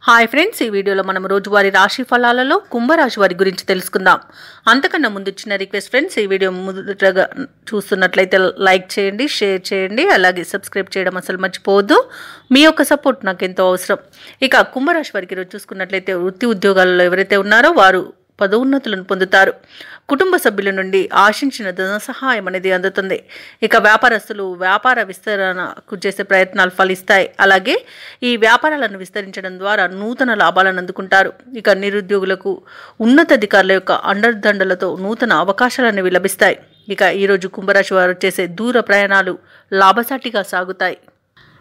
Hi friends, ఈ వీడియోలో మనం రోజువారీ రాశి ఫలాలలో కుంభరాశి వారి గురించి తెలుసుకుందాం. అంతకన్నా ముందు చిన్న రిక్వెస్ట్ ఫ్రెండ్స్, ఈ వీడియో మొదటగా చూస్తున్నట్లయితే లైక్ చేయండి, షేర్ చేయండి, అలాగే సబ్స్క్రైబ్ చేయడం అసలు మర్చిపోవద్దు. మీ యొక్క సపోర్ట్ నాకు ఎంతో అవసరం. ఇక కుంభరాశి వారికి ఈరోజు చూసుకున్నట్లయితే వృత్తి ఉద్యోగాలలో ఎవరైతే ఉన్నారో వారు పదోన్నతులను పొందుతారు. కుటుంబ సభ్యుల నుండి ఆశించిన ధన సహాయం అనేది అందుతుంది. ఇక వ్యాపారస్తులు వ్యాపార విస్తరణకు చేసే ప్రయత్నాలు ఫలిస్తాయి. అలాగే ఈ వ్యాపారాలను విస్తరించడం ద్వారా నూతన లాభాలను అందుకుంటారు. ఇక నిరుద్యోగులకు ఉన్నతాధికారుల యొక్క అండదండలతో నూతన అవకాశాలు అనేవి లభిస్తాయి. ఇక ఈరోజు కుంభరాశి వారు చేసే దూర ప్రయాణాలు లాభసాటిగా సాగుతాయి.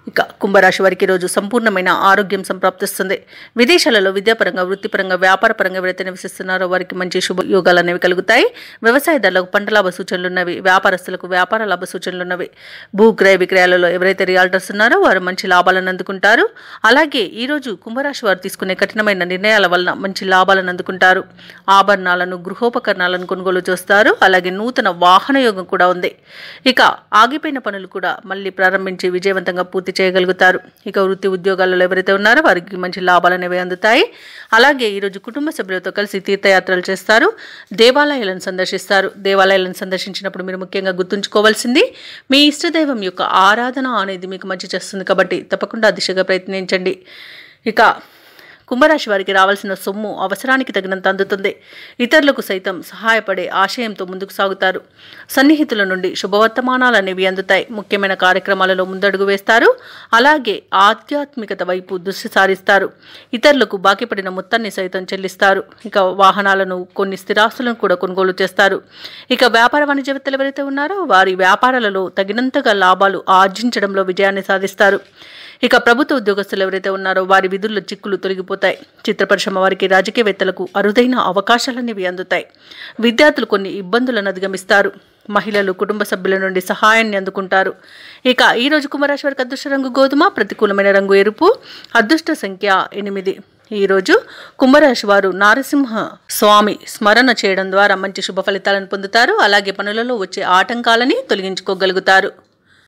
ఇక కుంభరాశి వారికి ఈరోజు సంపూర్ణమైన ఆరోగ్యం సంప్రాప్తిస్తుంది. విదేశాలలో విద్యాపరంగా, వృత్తిపరంగా, వ్యాపారపరంగా ఎవరైతే నివసిస్తున్నారో వారికి మంచి శుభయోగాలు అనేవి కలుగుతాయి. వ్యవసాయదారులకు పంట లాభ సూచనలు ఉన్నవి. వ్యాపారస్తులకు వ్యాపార లాభ సూచనలు ఉన్నవి. భూక్రయ విక్రయాలలో ఎవరైతే రియాల్టర్స్ ఉన్నారో వారు మంచి లాభాలను అందుకుంటారు. అలాగే ఈరోజు కుంభరాశి వారు తీసుకునే కఠినమైన నిర్ణయాల వలన మంచి లాభాలను అందుకుంటారు. ఆభరణాలను, గృహోపకరణాలను కొనుగోలు చేస్తారు. అలాగే నూతన వాహన యోగం కూడా ఉంది. ఇక ఆగిపోయిన పనులు కూడా మళ్ళీ ప్రారంభించి విజయవంతంగా పూర్తి చేయగలుగుతారు. ఇక వృత్తి ఉద్యోగాలలో ఎవరైతే ఉన్నారో వారికి మంచి లాభాలు అనేవి అందుతాయి. అలాగే ఈరోజు కుటుంబ సభ్యులతో కలిసి తీర్థయాత్రలు చేస్తారు. దేవాలయాలను సందర్శిస్తారు. దేవాలయాలను సందర్శించినప్పుడు మీరు ముఖ్యంగా గుర్తుంచుకోవాల్సింది మీ ఇష్టదైవం యొక్క ఆరాధన అనేది మీకు మంచి చేస్తుంది. కాబట్టి తప్పకుండా ఆ దిశగా ప్రయత్నించండి. ఇక కుంభరాశి వారికి రావాల్సిన సొమ్ము అవసరానికి తగినంత అందుతుంది. ఇతరులకు సైతం సహాయపడే ఆశయంతో ముందుకు సాగుతారు. సన్నిహితుల నుండి శుభవర్తమానాలు అనేవి అందుతాయి. ముఖ్యమైన కార్యక్రమాలలో ముందడుగు వేస్తారు. అలాగే ఆధ్యాత్మికత వైపు దృష్టి సారిస్తారు. ఇతరులకు బాకీ పడిన మొత్తాన్ని సైతం చెల్లిస్తారు. ఇక వాహనాలను, కొన్ని స్థిరాస్తులను కూడా కొనుగోలు చేస్తారు. ఇక వ్యాపార వాణిజ్యవేత్తలు ఎవరైతే ఉన్నారో వారి వ్యాపారాలలో తగినంతగా లాభాలు ఆర్జించడంలో విజయాన్ని సాధిస్తారు. ఇక ప్రభుత్వ ఉద్యోగస్తులు ఎవరైతే ఉన్నారో వారి విధుల్లో చిక్కులు తొలగిపోతాయి. చిత్ర పరిశ్రమ వారికి, రాజకీయవేత్తలకు అరుదైన అవకాశాలనేవి అందుతాయి. విద్యార్థులు కొన్ని ఇబ్బందులను అధిగమిస్తారు. మహిళలు కుటుంబ సభ్యుల నుండి సహాయాన్ని అందుకుంటారు. ఇక ఈరోజు కుంభరాశి వారికి అదృష్ట రంగు గోధుమ, ప్రతికూలమైన రంగు ఎరుపు, అదృష్ట సంఖ్య 8. ఈరోజు కుంభరాశి వారు నారసింహ స్వామి స్మరణ చేయడం ద్వారా మంచి శుభ ఫలితాలను పొందుతారు. అలాగే పనులలో వచ్చే ఆటంకాలని తొలగించుకోగలుగుతారు.